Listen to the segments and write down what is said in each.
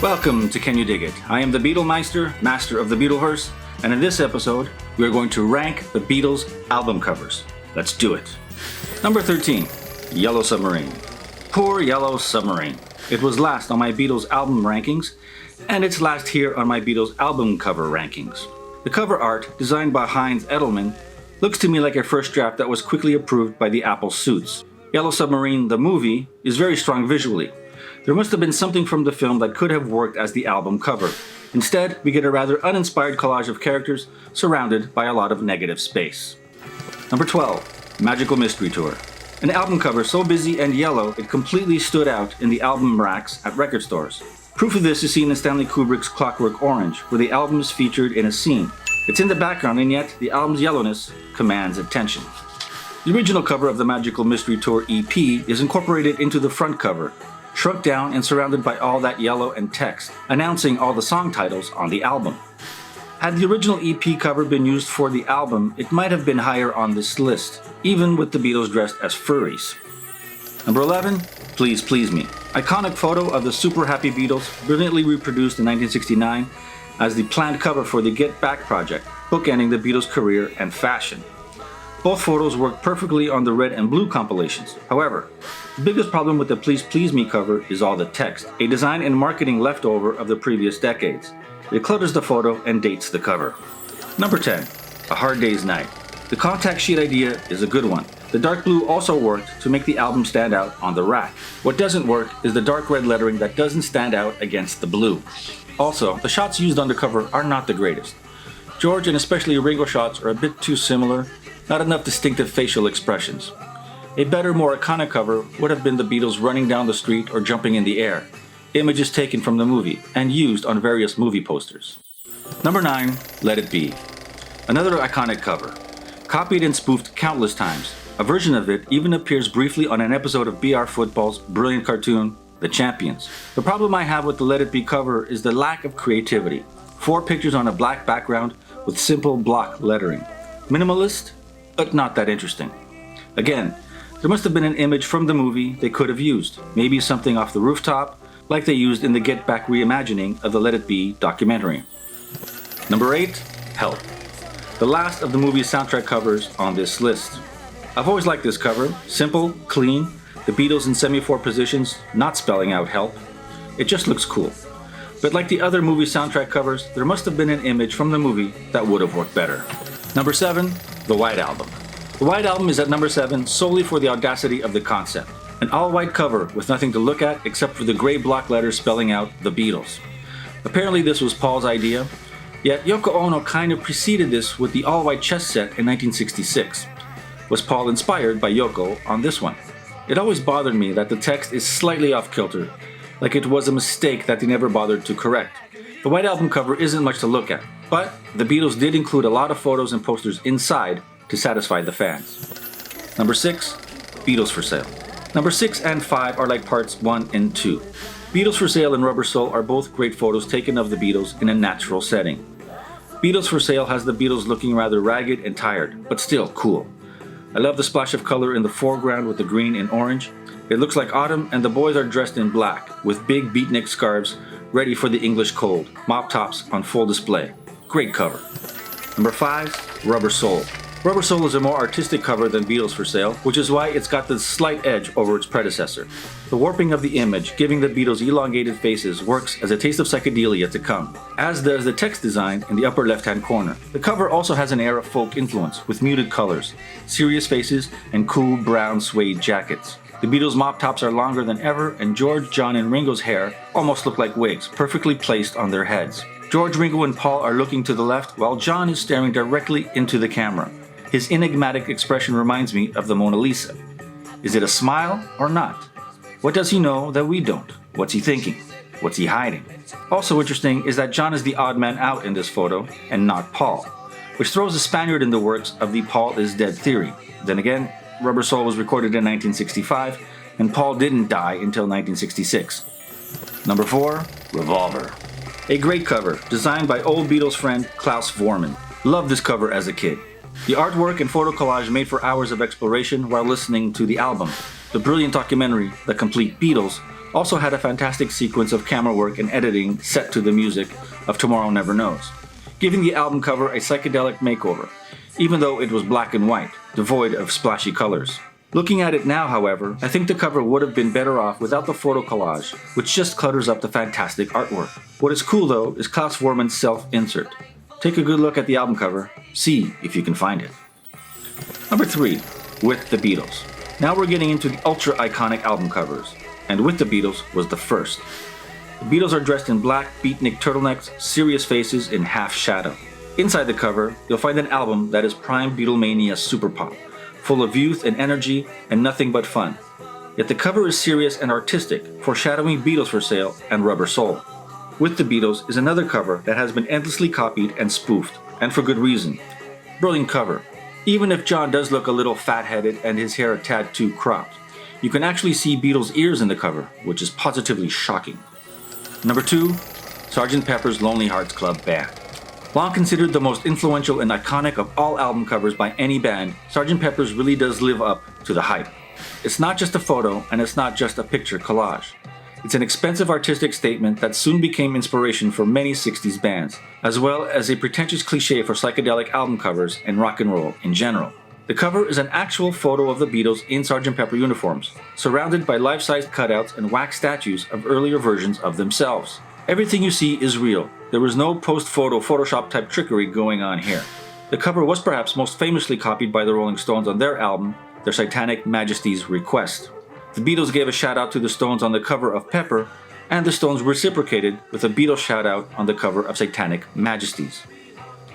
Welcome to Can You Dig It? I am the Beatlemeister, master of the Beatleverse, and in this episode, we are going to rank the Beatles album covers. Let's do it. Number 13, Yellow Submarine. Poor Yellow Submarine. It was last on my Beatles album rankings, and it's last here on my Beatles album cover rankings. The cover art, designed by Heinz Edelman, looks to me like a first draft that was quickly approved by the Apple suits. Yellow Submarine, the movie, is very strong visually. There must have been something from the film that could have worked as the album cover. Instead, we get a rather uninspired collage of characters surrounded by a lot of negative space. Number 12, Magical Mystery Tour. An album cover so busy and yellow it completely stood out in the album racks at record stores. Proof of this is seen in Stanley Kubrick's Clockwork Orange, where the album is featured in a scene. It's in the background, and yet the album's yellowness commands attention. The original cover of the Magical Mystery Tour EP is incorporated into the front cover, shrunk down and surrounded by all that yellow and text, announcing all the song titles on the album. Had the original EP cover been used for the album, it might have been higher on this list, even with the Beatles dressed as furries. Number 11, Please Please Me. Iconic photo of the super happy Beatles, brilliantly reproduced in 1969 as the planned cover for the Get Back project, bookending the Beatles' career and fashion. Both photos work perfectly on the red and blue compilations. However, the biggest problem with the Please Please Me cover is all the text, a design and marketing leftover of the previous decades. It clutters the photo and dates the cover. Number 10, A Hard Day's Night. The contact sheet idea is a good one. The dark blue also worked to make the album stand out on the rack. What doesn't work is the dark red lettering that doesn't stand out against the blue. Also, the shots used on the cover are not the greatest. George and especially Ringo's shots are a bit too similar, not enough distinctive facial expressions. A better, more iconic cover would have been the Beatles running down the street or jumping in the air, images taken from the movie and used on various movie posters. Number 9, Let It Be. Another iconic cover, copied and spoofed countless times. A version of it even appears briefly on an episode of BR Football's brilliant cartoon, The Champions. The problem I have with the Let It Be cover is the lack of creativity. 4 pictures on a black background with simple block lettering. Minimalist, but not that interesting. Again, there must have been an image from the movie they could have used, maybe something off the rooftop, like they used in the Get Back reimagining of the Let It Be documentary. Number 8, Help. The last of the movie's soundtrack covers on this list. I've always liked this cover, simple, clean, the Beatles in semi-4 positions, not spelling out help. It just looks cool. But like the other movie soundtrack covers, there must have been an image from the movie that would have worked better. Number 7, The White Album. The White Album is at number 7 solely for the audacity of the concept. An all-white cover with nothing to look at except for the gray block letters spelling out The Beatles. Apparently this was Paul's idea, yet Yoko Ono kind of preceded this with the all-white chess set in 1966. Was Paul inspired by Yoko on this one? It always bothered me that the text is slightly off-kilter, like it was a mistake that they never bothered to correct. The White Album cover isn't much to look at, but the Beatles did include a lot of photos and posters inside to satisfy the fans. Number 6, Beatles for Sale. Number 6 and 5 are like parts 1 and 2. Beatles for Sale and Rubber Soul are both great photos taken of the Beatles in a natural setting. Beatles for Sale has the Beatles looking rather ragged and tired, but still cool. I love the splash of color in the foreground with the green and orange. It looks like autumn and the boys are dressed in black with big beatnik scarves ready for the English cold, mop tops on full display. Great cover. Number 5, Rubber Soul. Rubber Soul is a more artistic cover than Beatles for Sale, which is why it's got the slight edge over its predecessor. The warping of the image, giving the Beatles elongated faces, works as a taste of psychedelia to come, as does the text design in the upper left-hand corner. The cover also has an air of folk influence, with muted colors, serious faces, and cool brown suede jackets. The Beatles' mop tops are longer than ever, and George, John, and Ringo's hair almost look like wigs, perfectly placed on their heads. George, Ringo, and Paul are looking to the left, while John is staring directly into the camera. His enigmatic expression reminds me of the Mona Lisa. Is it a smile or not? What does he know that we don't? What's he thinking? What's he hiding? Also interesting is that John is the odd man out in this photo and not Paul, which throws a Spaniard in the works of the Paul is dead theory. Then again, Rubber Soul was recorded in 1965 and Paul didn't die until 1966. Number 4, Revolver. A great cover, designed by old Beatles friend Klaus Voormann. Loved this cover as a kid. The artwork and photo collage made for hours of exploration while listening to the album. The brilliant documentary, The Complete Beatles, also had a fantastic sequence of camera work and editing set to the music of Tomorrow Never Knows, giving the album cover a psychedelic makeover, even though it was black and white, devoid of splashy colors. Looking at it now, however, I think the cover would have been better off without the photo collage, which just clutters up the fantastic artwork. What is cool though is Klaus Voormann's self-insert. Take a good look at the album cover, see if you can find it. Number 3. With the Beatles. Now we're getting into the ultra iconic album covers, and With the Beatles was the first. The Beatles are dressed in black beatnik turtlenecks, serious faces in half shadow. Inside the cover, you'll find an album that is prime Beatlemania super pop, full of youth and energy and nothing but fun. Yet the cover is serious and artistic, foreshadowing Beatles for Sale and Rubber Soul. With the Beatles is another cover that has been endlessly copied and spoofed, and for good reason. Brilliant cover. Even if John does look a little fat-headed and his hair a tad too cropped, you can actually see Beatles' ears in the cover, which is positively shocking. Number 2. Sgt. Pepper's Lonely Hearts Club Band. Long considered the most influential and iconic of all album covers by any band, Sgt. Pepper's really does live up to the hype. It's not just a photo, and it's not just a picture collage. It's an expensive artistic statement that soon became inspiration for many 60s bands, as well as a pretentious cliche for psychedelic album covers and rock and roll in general. The cover is an actual photo of the Beatles in Sgt. Pepper uniforms, surrounded by life-sized cutouts and wax statues of earlier versions of themselves. Everything you see is real. There was no post-photo Photoshop type trickery going on here. The cover was perhaps most famously copied by the Rolling Stones on their album, Their Satanic Majesty's Request. The Beatles gave a shout out to the Stones on the cover of Pepper, and the Stones reciprocated with a Beatles shout out on the cover of Satanic Majesties.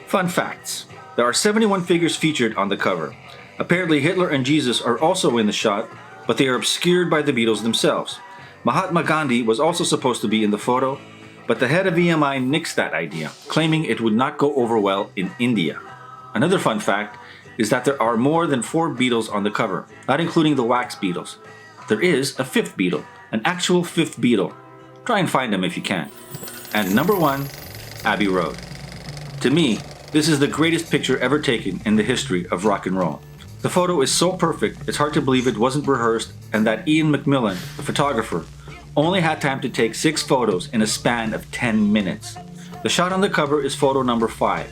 Fun facts. There are 71 figures featured on the cover. Apparently Hitler and Jesus are also in the shot, but they are obscured by the Beatles themselves. Mahatma Gandhi was also supposed to be in the photo, but the head of EMI nixed that idea, claiming it would not go over well in India. Another fun fact is that there are more than 4 Beatles on the cover, not including the wax Beatles. There is a 5th Beatle, an actual 5th Beatle. Try and find them if you can. And number 1, Abbey Road. To me, this is the greatest picture ever taken in the history of rock and roll. The photo is so perfect, it's hard to believe it wasn't rehearsed and that Ian McMillan, the photographer, only had time to take 6 photos in a span of 10 minutes. The shot on the cover is photo number 5,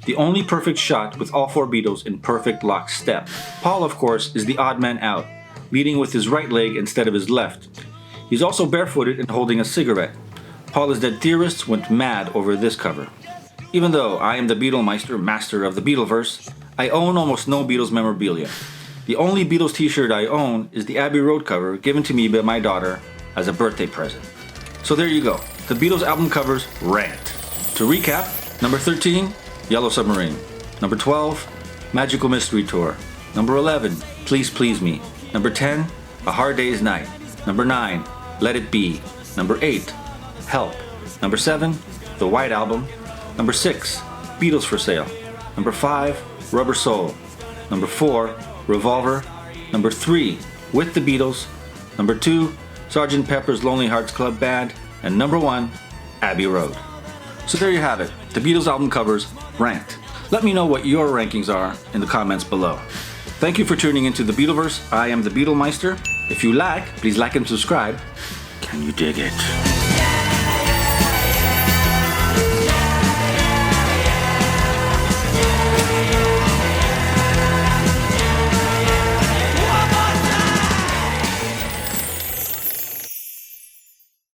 the only perfect shot with all 4 Beatles in perfect lockstep. Paul, of course, is the odd man out, leading with his right leg instead of his left. He's also barefooted and holding a cigarette. Paul is dead theorists went mad over this cover. Even though I am the Beatlemeister, master of the Beatleverse, I own almost no Beatles memorabilia. The only Beatles t-shirt I own is the Abbey Road cover given to me by my daughter as a birthday present. So there you go, the Beatles album covers rant. To recap, number 13, Yellow Submarine. Number 12, Magical Mystery Tour. Number 11, Please Please Me. Number 10, A Hard Day's Night. Number 9, Let It Be. Number 8, Help. Number 7, The White Album. Number 6, Beatles for Sale. Number 5, Rubber Soul. Number 4, Revolver. Number 3, With the Beatles. Number 2, Sgt. Pepper's Lonely Hearts Club Band. And number 1, Abbey Road. So there you have it, the Beatles album covers ranked. Let me know what your rankings are in the comments below. Thank you for tuning into the Beatleverse. I am the Beatlemeister. If you like, please like and subscribe. Can you dig it?